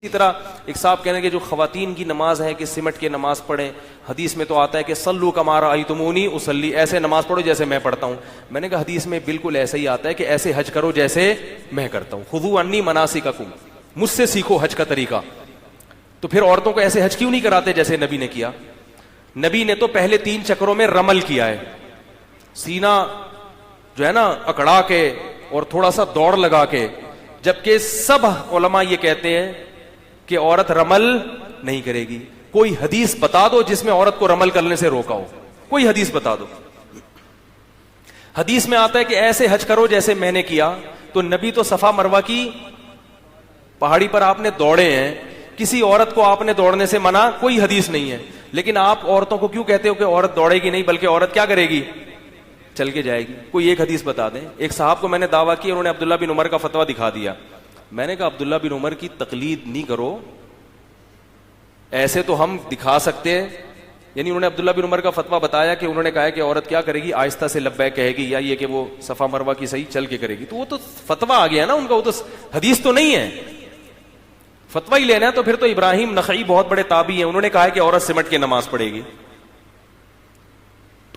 इसी तरह एक साहब कहने के जो खवातीन की नमाज है कि सिमट के नमाज पढ़ें, हदीस में तो आता है कि सल्लू कमारा अयतुमूनी उसल्ली, ऐसे नमाज पढ़ो जैसे मैं पढ़ता हूँ। मैंने कहा हदीस में बिल्कुल ऐसा ही आता है कि ऐसे हज करो जैसे मैं करता हूँ। खुदू अन्नी मनासिककुम, मुझसे सीखो हज का तरीका। तो फिर औरतों को ऐसे हज क्यों नहीं कराते जैसे नबी ने किया? नबी ने तो पहले 3 चक्रों में रमल किया है, सीना जो है ना अकड़ा के और थोड़ा सा दौड़ लगा के, जबकि सब उलमा ये कहते हैं कि औरत रमल नहीं करेगी। कोई हदीस बता दो जिसमें औरत को रमल करने से रोका हो, कोई हदीस बता दो। हदीस में आता है कि ऐसे हज करो जैसे मैंने किया। तो नबी तो सफा मरवा की पहाड़ी पर आपने दौड़े हैं, किसी औरत को आपने दौड़ने से मना कोई हदीस नहीं है। लेकिन आप औरतों को क्यों कहते हो कि औरत दौड़ेगी नहीं, बल्कि औरत क्या करेगी? चल के जाएगी। कोई एक हदीस बता दें। एक साहब को मैंने दावा किया, उन्होंने अब्दुल्ला बिन उमर का फतवा दिखा दिया। मैंने कहा अब्दुल्ला बिन उमर की तकलीद नहीं करो, ऐसे तो हम दिखा सकते हैं। यानी उन्होंने अब्दुल्ला बिन उमर का फतवा बताया कि उन्होंने कहा कि औरत क्या करेगी, आहिस्ता से लब्बैक कहेगी, या ये कि वो सफा मरवा की सही चल के करेगी। तो वो तो फतवा आ गया ना उनका, वो तो हदीस तो नहीं है। फतवा ही लेना है तो फिर तो इब्राहिम नखई बहुत बड़े ताबी हैं, उन्होंने कहा कि औरत सिमट के नमाज पढ़ेगी।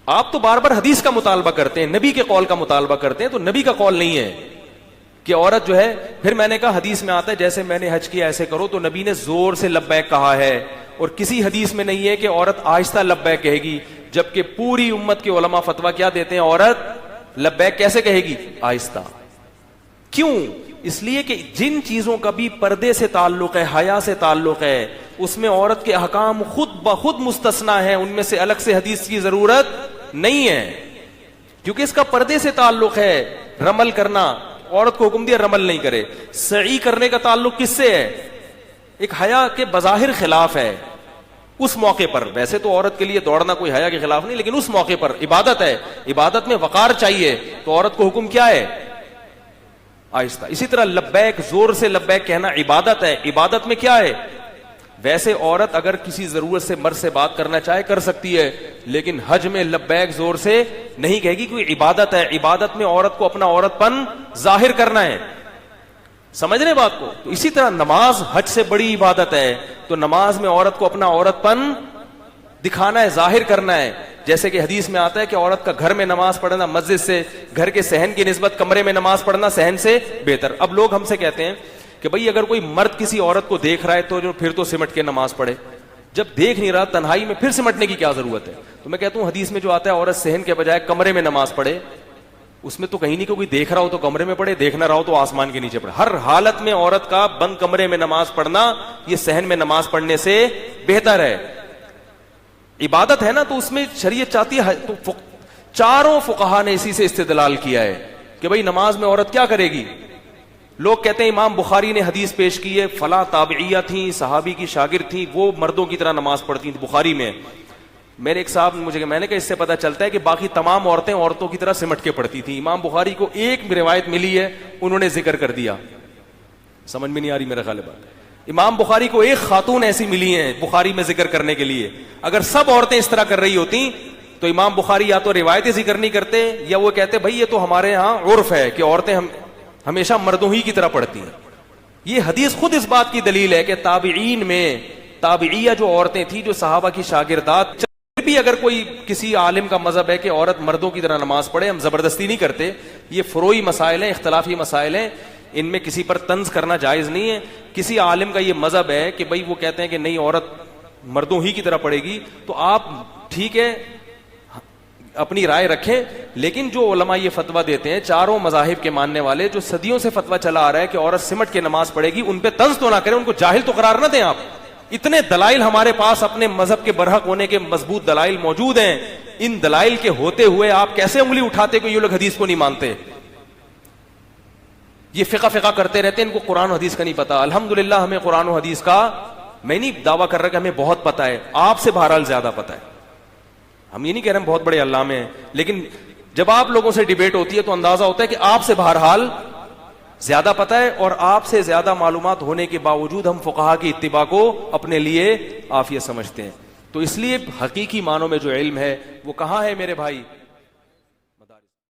आप तो बार बार हदीस का मुतालबा करते हैं, नबी के कौल का मुतालबा करते हैं, तो नबी का कौल नहीं है कि औरत जो है। फिर मैंने कहा हदीस में आता है जैसे मैंने हज किया ऐसे करो, तो नबी ने जोर से लब्बैक कहा है, और किसी हदीस में नहीं है कि औरत आहिस्ता लब्बैक कहेगी। जबकि पूरी उम्मत के उलमा फतवा क्या देते हैं, औरत लब्बैक कैसे कहेगी? आहिस्ता। क्यों? इसलिए कि जिन चीजों का भी पर्दे से ताल्लुक है, हया से ताल्लुक है, उसमें औरत के अहकाम खुद ब खुद मुस्तस्ना है, उनमें से अलग से हदीस की जरूरत नहीं है, क्योंकि इसका पर्दे से ताल्लुक है। रमल करना, औरत को हुक्म दिया रमल नहीं करे। सई करने का ताल्लुक किससे है? एक हया के बजाहिर खिलाफ है उस मौके पर। वैसे तो औरत के लिए दौड़ना कोई हया के खिलाफ नहीं, लेकिन उस मौके पर इबादत है, इबादत में वकार चाहिए, तो औरत को हुक्म क्या है? आहिस्ता। इसी तरह लब्बैक, जोर से लब्बैक कहना इबादत है, इबादत में क्या है? वैसे औरत अगर किसी जरूरत से मर्द से बात करना चाहे कर सकती है, लेकिन हज में लब्बैक जोर से नहीं कहेगी, क्योंकि इबादत है। इबादत में औरत को अपना औरतपन जाहिर करना है। समझ रहे बात को? तो इसी तरह नमाज हज से बड़ी इबादत है, तो नमाज में औरत को अपना औरतपन दिखाना है, जाहिर करना है। जैसे कि हदीस में आता है कि औरत का घर में नमाज पढ़ना मस्जिद से, घर के सहन की निस्बत कमरे में नमाज पढ़ना सहन से बेहतर। अब लोग हमसे कहते हैं कि भाई अगर कोई मर्द किसी औरत को देख रहा है तो फिर तो सिमट के नमाज पढ़े, जब देख नहीं रहा तन्हाई में फिर सिमटने की क्या जरूरत है? तो मैं कहता हूं हदीस में जो आता है औरत सहन के बजाय कमरे में नमाज पढ़े, उसमें तो कहीं नहीं कि कोई देख रहा हो तो कमरे में पढ़े, देख ना रहा हो तो आसमान के नीचे पढ़े। हर हालत में औरत का बंद कमरे में नमाज पढ़ना यह सहन में नमाज पढ़ने से बेहतर है। इबादत है ना, तो उसमें शरीयत चाहती है। तो चारों फुकहा ने इसी से इस्तेदलाल किया है कि भाई नमाज में औरत क्या करेगी। लोग कहते हैं इमाम बुखारी ने हदीस पेश की है, फला ताबिया थी, सहाबी की शागिर्द थी, वो मर्दों की तरह नमाज पढ़ती थी, बुखारी में। मेरे एक साहब मैंने कहा इससे पता चलता है कि बाकी तमाम औरतें औरतों की तरह सिमट के पढ़ती थी। इमाम बुखारी को एक रिवायत मिली है, उन्होंने जिक्र कर दिया। समझ में नहीं आ रही मेरा ख्याल बात। इमाम बुखारी को एक खातून ऐसी मिली है बुखारी में जिक्र करने के लिए। अगर सब औरतें इस तरह कर रही होती तो इमाम बुखारी या तो रिवायतें जिक्र नहीं करते, या वो कहते भाई ये तो हमारे यहाँ उर्फ है कि औरतें हमेशा मर्दों ही की तरह पढ़ती हैं। ये हदीस खुद इस बात की दलील है कि ताबिईन में ताबिइया जो औरतें थी, जो सहाबा की शागिर्दात, फिर भी अगर कोई किसी आलिम का मजहब है कि औरत मर्दों की तरह नमाज पढ़े, हम जबरदस्ती नहीं करते। ये फरोई मसाइल हैं, इख्तलाफी मसाइल हैं, इनमें किसी पर तंज करना जायज नहीं है। किसी आलिम का ये मजहब है कि भाई वो कहते हैं कि नहीं औरत मर्दों ही की तरह पढ़ेगी, तो आप ठीक है अपनी राय रखें। लेकिन जो उलमा ये फतवा देते हैं, चारों मजाहिब के मानने वाले, जो सदियों से फतवा चला आ रहा है कि औरत सिमट के नमाज पढ़ेगी, उन पे तंज तो ना करें, उनको जाहिल तो करार ना दें आप। इतने दलाइल हमारे पास अपने मजहब के बरहक होने के मजबूत दलाइल मौजूद हैं। इन दलाइल के होते हुए आप कैसे उंगली उठाते कि ये लोग हदीस को नहीं मानते? ये फिका करते रहते हैं, इनको कुरान और हदीस का नहीं पता। अल्हम्दुलिल्लाह हमें कुरान और हदीस का, मैं नहीं दावा कर रहा कि हमें बहुत पता है, आपसे बहरहाल ज्यादा पता है। हम ये नहीं कह रहे हम बहुत बड़े अल्लामे हैं, लेकिन जब आप लोगों से डिबेट होती है तो अंदाजा होता है कि आपसे बहरहाल ज्यादा पता है, और आपसे ज्यादा मालूमात होने के बावजूद हम फुकहा की इत्तिबा को अपने लिए आफियत समझते हैं। तो इसलिए हकीकी मानों में जो इल्म है वो कहां है मेरे भाई?